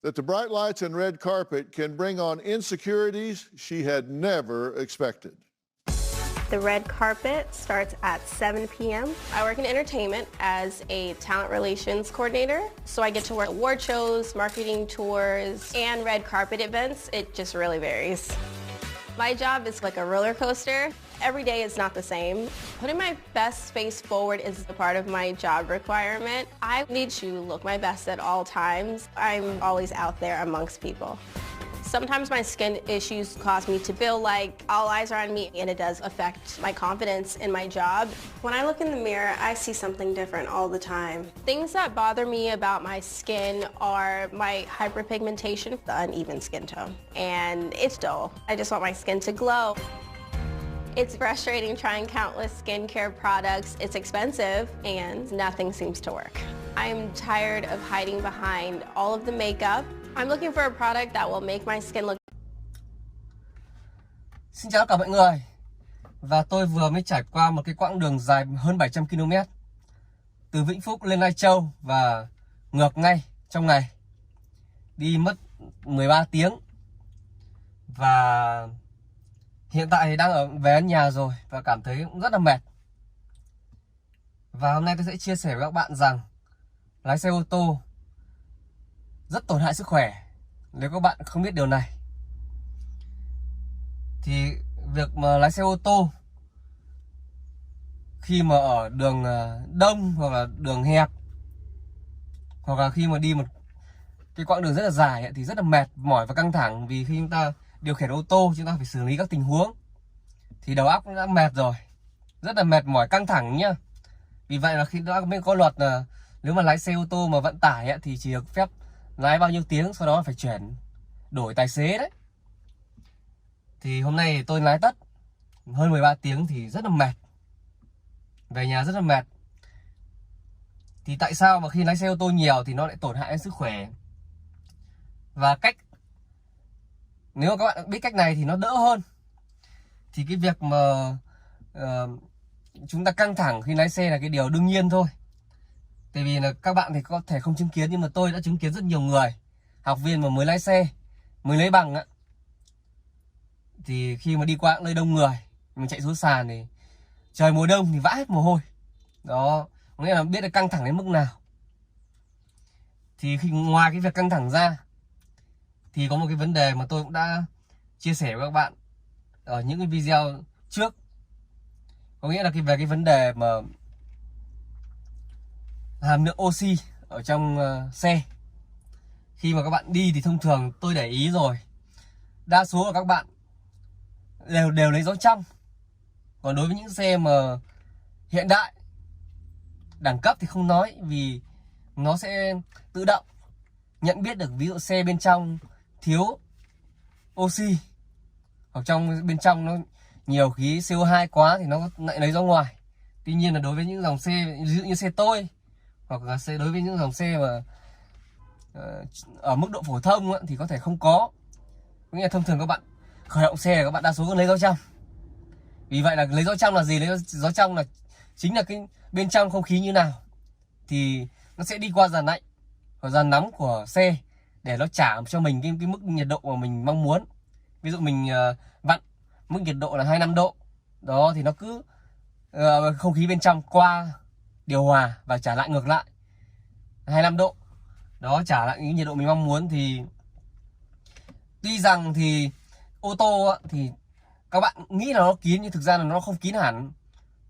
Speaker 4: that the bright lights and red carpet can bring on insecurities she had never expected.
Speaker 12: The red carpet starts at 7 p.m. I work in entertainment as a talent relations coordinator. So I get to work award shows, marketing tours, and red carpet events. It just really varies. My job is like a roller coaster. Every day is not the same. Putting my best face forward is a part of my job requirement. I need to look my best at all times. I'm always out there amongst people. Sometimes my skin issues cause me to feel like all eyes are on me, and it does affect my confidence in my job. When I look in the mirror, I see something different all the time. Things that bother me about my skin are my hyperpigmentation, the uneven skin tone, and it's dull. I just want my skin to glow. It's frustrating trying countless skincare products. It's expensive and nothing seems to work. I'm tired of hiding behind all of the makeup. I'm looking for a product that will make my skin look.
Speaker 13: Xin chào tất cả mọi người. Và tôi vừa mới trải qua một cái quãng đường dài hơn 700 km từ Vĩnh Phúc lên Lai Châu và ngược ngay trong ngày. Đi mất 13 tiếng. Và hiện tại thì đang về đến nhà rồi và cảm thấy cũng rất là mệt. Và hôm nay tôi sẽ chia sẻ với các bạn rằng lái xe ô tô rất tổn hại sức khỏe. Nếu các bạn không biết điều này thì việc mà lái xe ô tô khi mà ở đường đông hoặc là đường hẹp, hoặc là khi mà đi một cái quãng đường rất là dài thì rất là mệt mỏi và căng thẳng, vì khi chúng ta điều khiển ô tô chúng ta phải xử lý các tình huống thì đầu óc đã mệt rồi, rất là mệt mỏi căng thẳng nhá. Vì vậy là khi đã có luật là nếu mà lái xe ô tô mà vận tải thì chỉ được phép lái bao nhiêu tiếng, sau đó phải chuyển đổi tài xế đấy. Thì hôm nay tôi lái tất hơn 13 tiếng thì rất là mệt. Về nhà rất là mệt. Thì tại sao mà khi lái xe ô tô nhiều thì nó lại tổn hại đến sức khỏe? Và nếu mà các bạn biết cách này thì nó đỡ hơn. Thì cái việc mà chúng ta căng thẳng khi lái xe là cái điều đương nhiên thôi. Tại vì là các bạn thì có thể không chứng kiến, nhưng mà tôi đã chứng kiến rất nhiều người, học viên mà mới lái xe, mới lấy bằng á, thì khi mà đi qua nơi đông người, mình chạy xuống sàn thì trời mùa đông thì vã hết mồ hôi. Đó, nghĩa là biết là căng thẳng đến mức nào. Thì ngoài cái việc căng thẳng ra thì có một cái vấn đề mà tôi cũng đã chia sẻ với các bạn ở những cái video trước. Có nghĩa là về cái vấn đề mà hàm lượng oxy ở trong xe. Khi mà các bạn đi thì thông thường tôi để ý rồi, đa số của các bạn đều lấy gió trong. Còn đối với những xe mà hiện đại, đẳng cấp thì không nói, vì nó sẽ tự động nhận biết được, ví dụ xe bên trong thiếu oxy hoặc bên trong nó nhiều khí CO2 quá thì nó lại lấy ra ngoài. Tuy nhiên là đối với những dòng xe ví dụ như xe tôi, hoặc là đối với những dòng xe mà ở mức độ phổ thông thì có thể không có. Nghĩa là thông thường các bạn khởi động xe các bạn đa số lấy gió trong. Vì vậy là lấy gió trong là gì? Lấy gió trong là chính là cái bên trong không khí như nào thì nó sẽ đi qua dàn lạnh và dàn nóng của xe để nó trả cho mình cái mức nhiệt độ mà mình mong muốn. Ví dụ mình vặn mức nhiệt độ là 25 độ. Đó thì nó cứ không khí bên trong qua điều hòa và trả lại ngược lại 25 độ. Đó, trả lại cái nhiệt độ mình mong muốn. Thì tuy rằng thì ô tô thì các bạn nghĩ là nó kín, nhưng thực ra là nó không kín hẳn.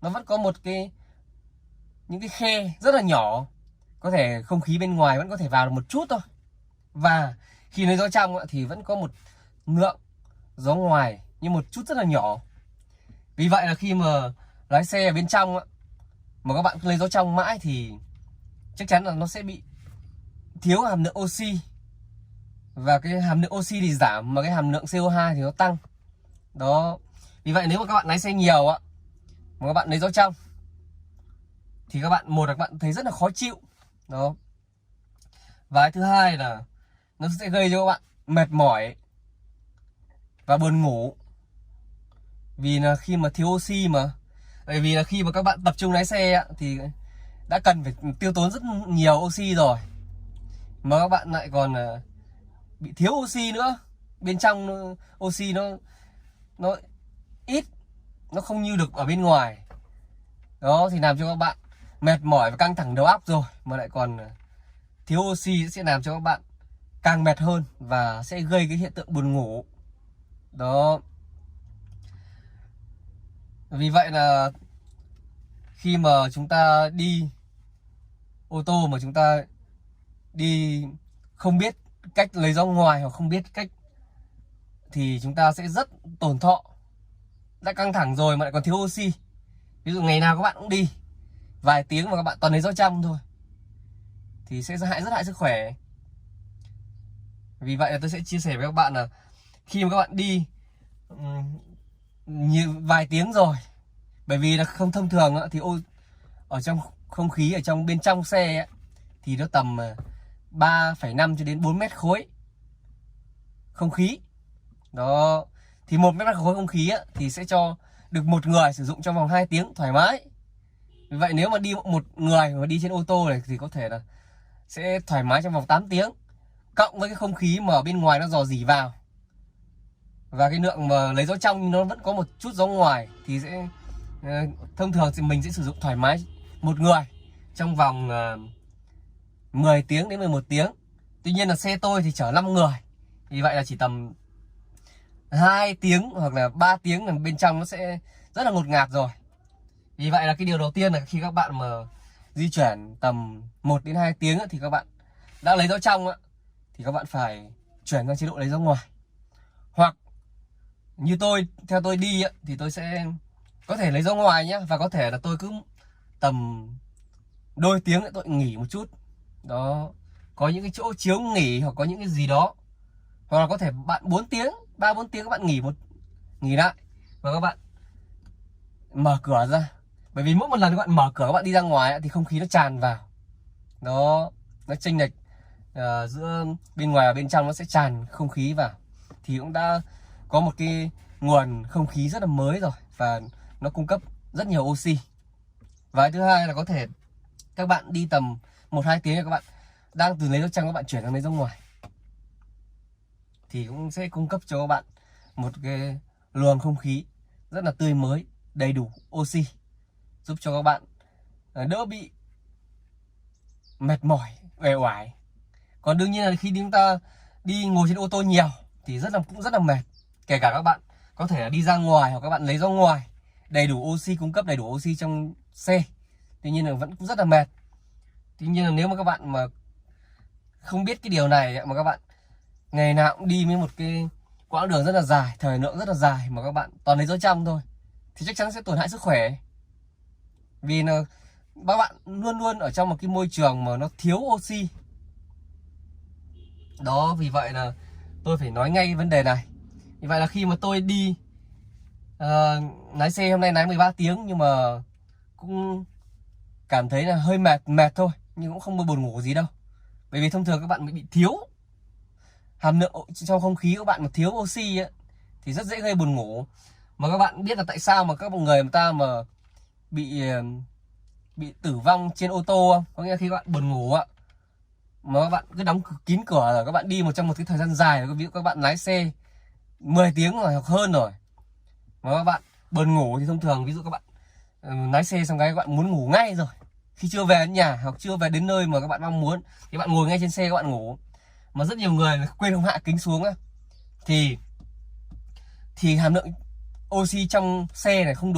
Speaker 13: Nó vẫn có những cái khe rất là nhỏ, có thể không khí bên ngoài vẫn có thể vào được một chút thôi. Và khi lấy gió trong thì vẫn có một lượng gió ngoài, nhưng một chút rất là nhỏ. Vì vậy là khi mà lái xe ở bên trong mà các bạn lấy gió trong mãi thì chắc chắn là nó sẽ bị thiếu hàm lượng oxy. Và cái hàm lượng oxy thì giảm mà cái hàm lượng CO2 thì nó tăng. Đó. Vì vậy nếu mà các bạn lái xe nhiều mà các bạn lấy gió trong thì các bạn thấy rất là khó chịu. Đó. Và thứ hai là nó sẽ gây cho các bạn mệt mỏi và buồn ngủ. Vì là khi mà thiếu oxy mà. Bởi vì là khi mà các bạn tập trung lái xe thì đã cần phải tiêu tốn rất nhiều oxy rồi, mà các bạn lại còn bị thiếu oxy nữa. Bên trong oxy nó ít, nó không như được ở bên ngoài. Đó thì làm cho các bạn mệt mỏi và căng thẳng đầu óc rồi, mà lại còn thiếu oxy sẽ làm cho các bạn càng mệt hơn và sẽ gây cái hiện tượng buồn ngủ. Đó. Vì vậy là khi mà chúng ta đi ô tô mà chúng ta đi không biết cách lấy gió ngoài hoặc không biết cách thì chúng ta sẽ rất tổn thọ. Đã căng thẳng rồi mà lại còn thiếu oxy. Ví dụ ngày nào các bạn cũng đi vài tiếng mà các bạn toàn lấy gió trong thôi thì sẽ rất hại sức khỏe. Vì vậy là tôi sẽ chia sẻ với các bạn là khi mà các bạn đi vài tiếng rồi, bởi vì là không thông thường thì ở trong không khí ở trong bên trong xe thì nó tầm 3,5 cho đến 4 mét khối không khí. Đó. Thì 1 mét khối không khí thì sẽ cho được một người sử dụng trong vòng 2 tiếng thoải mái. Vì vậy nếu mà đi một người mà đi trên ô tô này thì có thể là sẽ thoải mái trong vòng 8 tiếng. Cộng với cái không khí mà ở bên ngoài nó rò rỉ vào, và cái lượng mà lấy gió trong nó vẫn có một chút gió ngoài, thì sẽ thông thường thì mình sẽ sử dụng thoải mái một người trong vòng 10 tiếng đến 11 tiếng. Tuy nhiên là xe tôi thì chở 5 người. Vì vậy là chỉ tầm 2 tiếng hoặc là 3 tiếng là bên trong nó sẽ rất là ngột ngạt rồi. Vì vậy là cái điều đầu tiên là khi các bạn mà di chuyển tầm 1 đến 2 tiếng thì các bạn đã lấy gió trong thì các bạn phải chuyển sang chế độ lấy gió ngoài. Hoặc như theo tôi đi thì tôi sẽ có thể lấy gió ngoài nhé, và có thể là tôi cứ tầm đôi tiếng nữa tôi nghỉ một chút. Đó, có những cái chỗ chiếu nghỉ hoặc có những cái gì đó, hoặc là có thể bạn 4 tiếng 3-4 tiếng các bạn nghỉ lại và các bạn mở cửa ra. Bởi vì mỗi một lần các bạn mở cửa, các bạn đi ra ngoài thì không khí nó tràn vào. Nó chênh lệch giữa bên ngoài và bên trong, nó sẽ tràn không khí vào. Thì cũng đã có một cái nguồn không khí rất là mới rồi, và nó cung cấp rất nhiều oxy. Và thứ hai là có thể các bạn đi tầm 1-2 tiếng, các bạn đang từ lấy dấu trong, các bạn chuyển sang lấy dấu ngoài, thì cũng sẽ cung cấp cho các bạn một cái luồng không khí rất là tươi mới, đầy đủ oxy, giúp cho các bạn đỡ bị mệt mỏi, uể oải. Còn đương nhiên là khi chúng ta đi ngồi trên ô tô nhiều thì cũng rất là mệt. Kể cả các bạn có thể là đi ra ngoài hoặc các bạn lấy ra ngoài, đầy đủ oxy, cung cấp đầy đủ oxy trong xe, tuy nhiên là vẫn cũng rất là mệt. Tuy nhiên là nếu mà các bạn mà không biết cái điều này, mà các bạn ngày nào cũng đi với một cái quãng đường rất là dài, thời lượng rất là dài, mà các bạn toàn lấy dấu trăm thôi, thì chắc chắn sẽ tổn hại sức khỏe. Vì là các bạn luôn luôn ở trong một cái môi trường mà nó thiếu oxy. Đó, vì vậy là tôi phải nói ngay vấn đề này. Vì vậy là khi mà tôi đi lái xe, hôm nay lái 13 tiếng nhưng mà cũng cảm thấy là hơi mệt thôi, nhưng cũng không buồn ngủ gì đâu. Bởi vì thông thường các bạn bị thiếu hàm lượng trong không khí, các bạn mà thiếu oxy ấy, thì rất dễ gây buồn ngủ. Mà các bạn biết là tại sao mà các người ta mà bị tử vong trên ô tô không? Có nghĩa là khi các bạn buồn ngủ ạ, mà các bạn cứ đóng kín cửa rồi, các bạn đi trong một cái thời gian dài, ví dụ các bạn lái xe 10 tiếng rồi hoặc hơn rồi, mà các bạn buồn ngủ thì thông thường ví dụ các bạn lái xe xong cái các bạn muốn ngủ ngay rồi, khi chưa về đến nhà hoặc chưa về đến nơi mà các bạn mong muốn thì bạn ngồi ngay trên xe các bạn ngủ. Mà rất nhiều người quên không hạ kính xuống á, thì hàm lượng oxy trong xe này không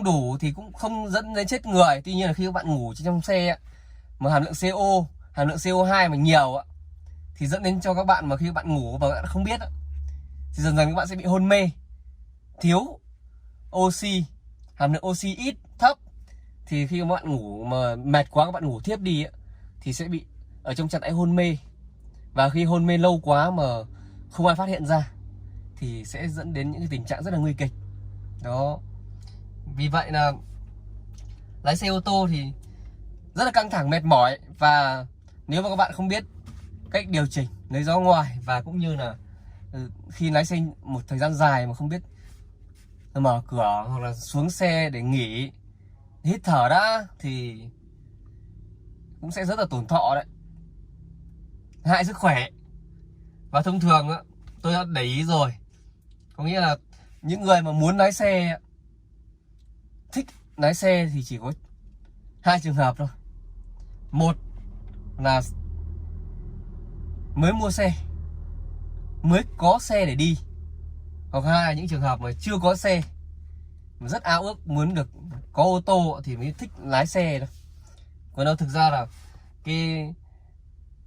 Speaker 13: đủ thì cũng không dẫn đến chết người. Tuy nhiên là khi các bạn ngủ trong xe mà hàm lượng hàm lượng CO2 mà nhiều thì dẫn đến cho các bạn mà khi các bạn ngủ và các bạn không biết thì dần dần các bạn sẽ bị hôn mê, thiếu oxy, hàm lượng oxy ít, thấp. Thì khi các bạn ngủ mà mệt quá, các bạn ngủ thiếp đi thì sẽ bị ở trong trạng thái hôn mê. Và khi hôn mê lâu quá mà không ai phát hiện ra thì sẽ dẫn đến những cái tình trạng rất là nguy kịch. Đó. Vì vậy là lái xe ô tô thì rất là căng thẳng, mệt mỏi. Và nếu mà các bạn không biết cách điều chỉnh lấy gió ngoài, và cũng như là khi lái xe một thời gian dài mà không biết mở cửa hoặc là xuống xe để nghỉ, hít thở đã, thì cũng sẽ rất là tổn thọ đấy, hại sức khỏe. Và thông thường tôi đã để ý rồi, có nghĩa là những người mà muốn lái xe, thích lái xe thì chỉ có 2 trường hợp thôi. Một là mới mua xe, mới có xe để đi, hoặc hai là những trường hợp mà chưa có xe mà rất ao ước muốn được có ô tô thì mới thích lái xe đâu. Còn đâu thực ra là cái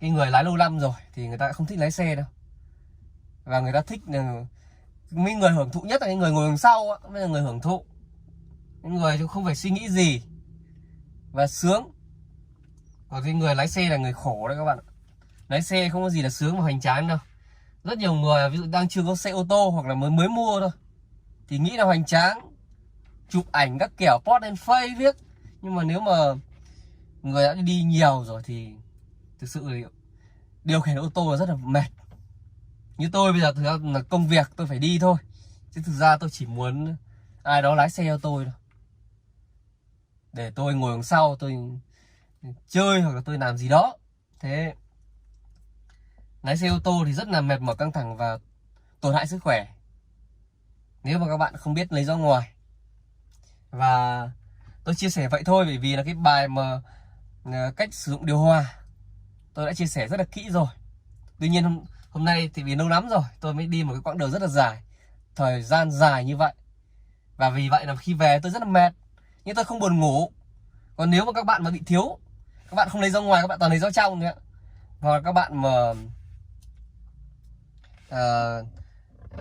Speaker 13: người lái lâu năm rồi thì người ta không thích lái xe đâu. Và người ta thích là mấy người hưởng thụ nhất là những người ngồi đằng sau mới là người hưởng thụ. Những người không phải suy nghĩ gì và sướng. Còn cái người lái xe là người khổ đấy các bạn. Lái xe không có gì là sướng và hoành tráng đâu. Rất nhiều người ví dụ đang chưa có xe ô tô hoặc là mới mua thôi thì nghĩ là hoành tráng, chụp ảnh các kiểu post lên face viết. Nhưng mà nếu mà người đã đi nhiều rồi thì thực sự là điều khiển ô tô là rất là mệt. Như tôi bây giờ thực ra là công việc tôi phải đi thôi, chứ thực ra tôi chỉ muốn ai đó lái xe cho tôi thôi, để tôi ngồi đằng sau tôi chơi hoặc là tôi làm gì đó. Thế lái xe ô tô thì rất là mệt mỏi, căng thẳng và tổn hại sức khỏe nếu mà các bạn không biết lấy gió ngoài. Và tôi chia sẻ vậy thôi, bởi vì là cái bài mà cách sử dụng điều hòa tôi đã chia sẻ rất là kỹ rồi. Tuy nhiên hôm nay thì vì lâu lắm rồi tôi mới đi một cái quãng đường rất là dài, thời gian dài như vậy, và vì vậy là khi về tôi rất là mệt nhưng tôi không buồn ngủ. Còn nếu mà các bạn mà bị thiếu, các bạn không lấy gió ngoài, các bạn toàn lấy gió trong nữa, hoặc là các bạn mà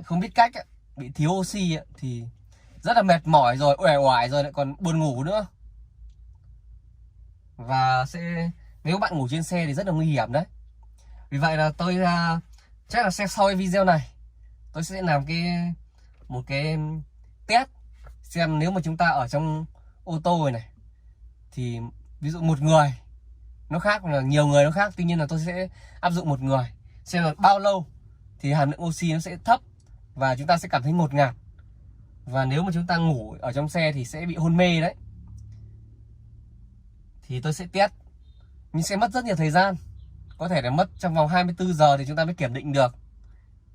Speaker 13: không biết cách bị thiếu oxy thì rất là mệt mỏi rồi, uể oải rồi lại còn buồn ngủ nữa. Và nếu các bạn ngủ trên xe thì rất là nguy hiểm đấy. Vì vậy là tôi chắc là sau cái video này tôi sẽ làm một cái test xem nếu mà chúng ta ở trong ô tô rồi này thì ví dụ một người nó khác là nhiều người nó khác, tuy nhiên là tôi sẽ áp dụng một người xem là bao lâu thì hàm lượng oxy nó sẽ thấp và chúng ta sẽ cảm thấy ngột ngạt. Và nếu mà chúng ta ngủ ở trong xe thì sẽ bị hôn mê đấy. Thì tôi sẽ test, nhưng sẽ mất rất nhiều thời gian, có thể là mất trong vòng 24 giờ thì chúng ta mới kiểm định được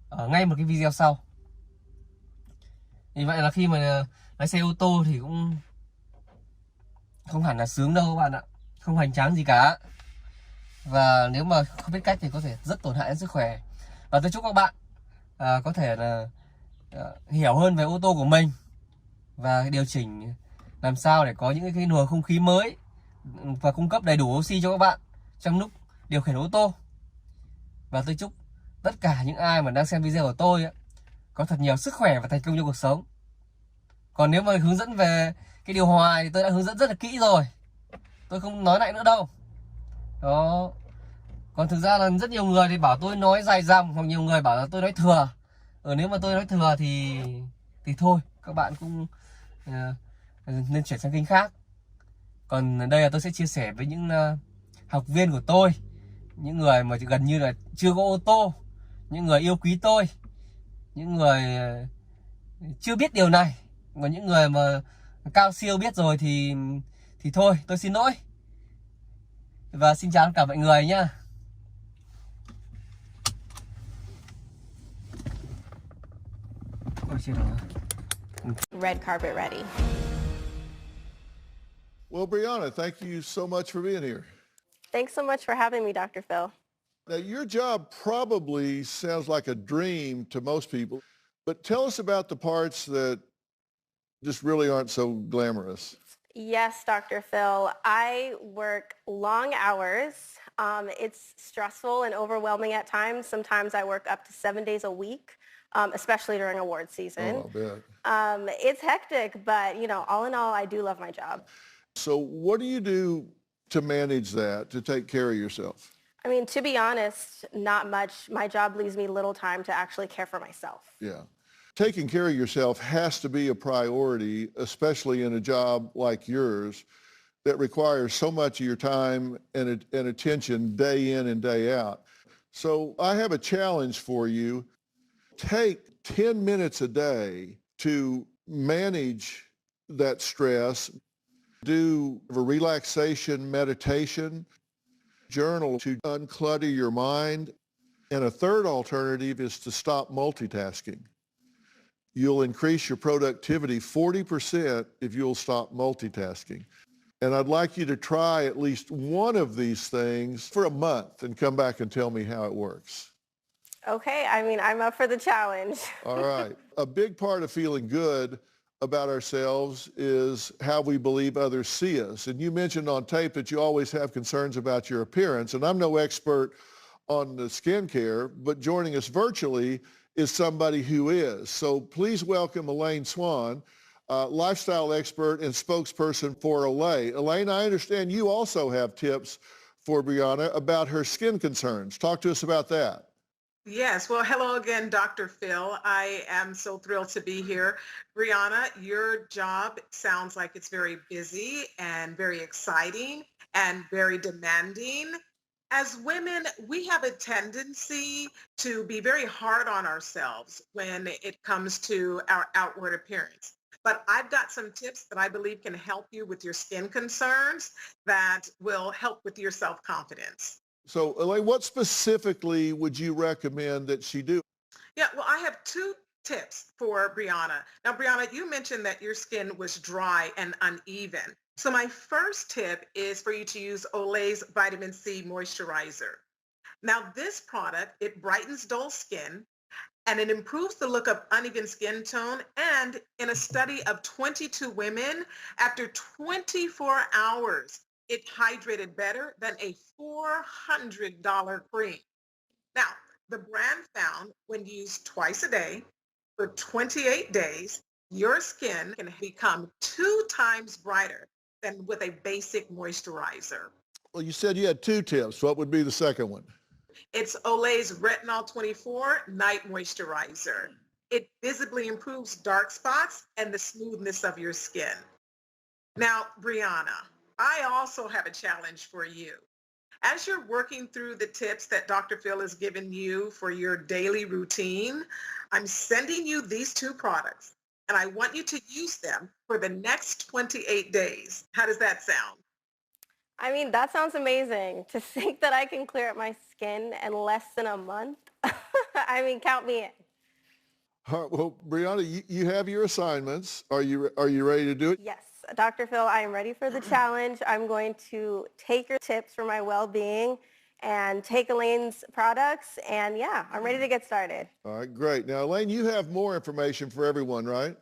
Speaker 13: ở ngay một cái video sau. Vì vậy là khi mà lái xe ô tô thì cũng không hẳn là sướng đâu các bạn ạ, không hoành tráng gì cả. Và nếu mà không biết cách thì có thể rất tổn hại đến sức khỏe. Và tôi chúc các bạn có thể là hiểu hơn về ô tô của mình và điều chỉnh làm sao để có những cái luồng không khí mới và cung cấp đầy đủ oxy cho các bạn trong lúc điều khiển ô tô. Và tôi chúc tất cả những ai mà đang xem video của tôi có thật nhiều sức khỏe và thành công trong cuộc sống. Còn nếu mà hướng dẫn về cái điều hòa thì tôi đã hướng dẫn rất là kỹ rồi, tôi không nói lại nữa đâu. Đó. Còn thực ra là rất nhiều người thì bảo tôi nói dài dòng, hoặc nhiều người bảo là tôi nói thừa. Nếu mà tôi nói thừa thì thôi, các bạn cũng nên chuyển sang kênh khác. Còn đây là tôi sẽ chia sẻ với những học viên của tôi, những người mà gần như là chưa có ô tô, những người yêu quý tôi, những người chưa biết điều này. Còn những người mà cao siêu biết rồi thì thôi, tôi xin lỗi. Và xin chào tất cả mọi người nhá.
Speaker 12: Red carpet ready.
Speaker 4: Well, Brianna, thank you so much for being here.
Speaker 12: Thanks so much for having me, Dr. Phil.
Speaker 4: Now, your job probably sounds like a dream to most people, but tell us about the parts that just really aren't so glamorous.
Speaker 12: Yes, Dr. Phil. I work long hours. It's stressful and overwhelming at times. Sometimes I work up to 7 days a week, especially during award season.
Speaker 4: Oh, I'll bet.
Speaker 12: It's hectic, but all in all, I do love my job.
Speaker 4: So what do you do to manage that, to take care of yourself?
Speaker 12: I mean, to be honest, not much. My job leaves me little time to actually care for myself.
Speaker 4: Yeah. Taking care of yourself has to be a priority, especially in a job like yours that requires so much of your time and attention day in and day out. So I have a challenge for you. Take 10 minutes a day to manage that stress. Do a relaxation meditation, journal to unclutter your mind. And a third alternative is to stop multitasking. You'll increase your productivity 40% if you'll stop multitasking. And I'd like you to try at least one of these things for a month and come back and tell me how it works.
Speaker 12: Okay, I mean, I'm up for the challenge.
Speaker 4: All right. A big part of feeling good about ourselves is how we believe others see us. And you mentioned on tape that you always have concerns about your appearance. And I'm no expert on the skincare, but joining us virtually is somebody who is. So please welcome Elaine Swan, lifestyle expert and spokesperson for Olay. Elaine, I understand you also have tips for Brianna about her skin concerns. Talk to us about that.
Speaker 5: Yes. Well, hello again, Dr. Phil. I am so thrilled to be here. Brianna, your job sounds like it's very busy and very exciting and very demanding. As women, we have a tendency to be very hard on ourselves when it comes to our outward appearance. But I've got some tips that I believe can help you with your skin concerns that will help with your self-confidence.
Speaker 4: So, Elaine, what specifically would you recommend that she do?
Speaker 5: Yeah, well, I have two tips for Brianna. Now, Brianna, you mentioned that your skin was dry and uneven. So my first tip is for you to use Olay's Vitamin C Moisturizer. Now, this product, it brightens dull skin, and it improves the look of uneven skin tone. And in a study of 22 women, after 24 hours, it hydrated better than a $400 cream. Now, the brand found when used twice a day for 28 days, your skin can become 2 times brighter than with a basic moisturizer.
Speaker 4: Well, you said you had two tips. What would be the second one?
Speaker 5: It's Olay's Retinol 24 Night Moisturizer.
Speaker 14: It visibly improves dark spots and the smoothness of your skin. Now, Brianna, I also have a challenge for you. As you're working through the tips that Dr. Phil has given you for your daily routine, I'm sending you these two products, and I want you to use them for the next 28 days. How does that sound?
Speaker 12: I mean, that sounds amazing. To think that I can clear up my skin in less than a month. I mean, count me in.
Speaker 4: Well, Brianna, you have your assignments. Are you ready to do it?
Speaker 12: Yes, Dr. Phil, I am ready for the challenge. I'm going to take your tips for my well-being and take Elaine's products, and yeah, I'm ready to get started.
Speaker 4: All right, great. Now, Elaine, you have more information for everyone, right?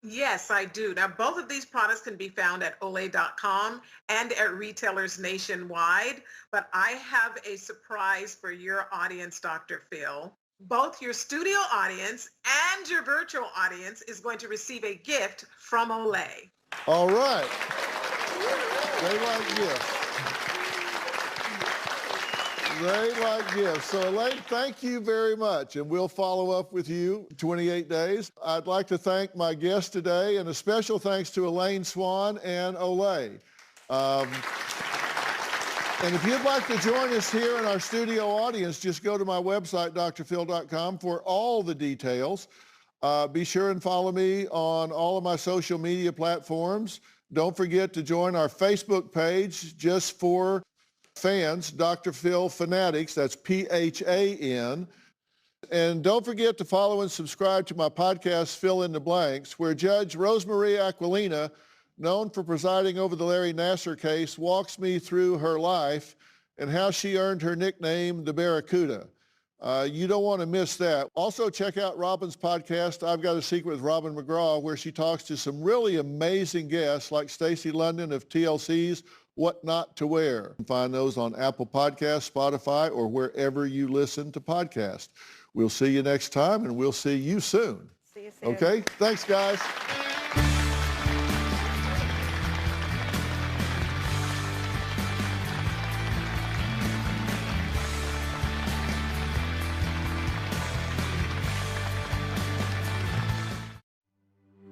Speaker 14: Yes, I do. Now, both of these products can be found at Olay.com and at retailers nationwide, but I have a surprise for your audience, Dr. Phil. Both your studio audience and your virtual audience is going to receive a gift from Olay.
Speaker 4: All right. They like gifts. They like gifts. So, Elaine, thank you very much, and we'll follow up with you in 28 days. I'd like to thank my guests today, and a special thanks to Elaine Swan and Olay. And if you'd like to join us here in our studio audience, just go to my website, drphil.com, for all the details. Be sure and follow me on all of my social media platforms. Don't forget to join our Facebook page just for fans, Dr. Phil Fanatics, that's P-H-A-N. And don't forget to follow and subscribe to my podcast, Fill in the Blanks, where Judge Rosemarie Aquilina, known for presiding over the Larry Nassar case, walks me through her life and how she earned her nickname, the Barracuda. You don't want to miss that. Also, check out Robin's podcast, I've Got a Secret with Robin McGraw, where she talks to some really amazing guests like Stacey London of TLC's What Not to Wear. You can find those on Apple Podcasts, Spotify, or wherever you listen to podcasts. We'll see you next time, and we'll see you soon.
Speaker 12: See you soon.
Speaker 4: Okay? Thanks, guys.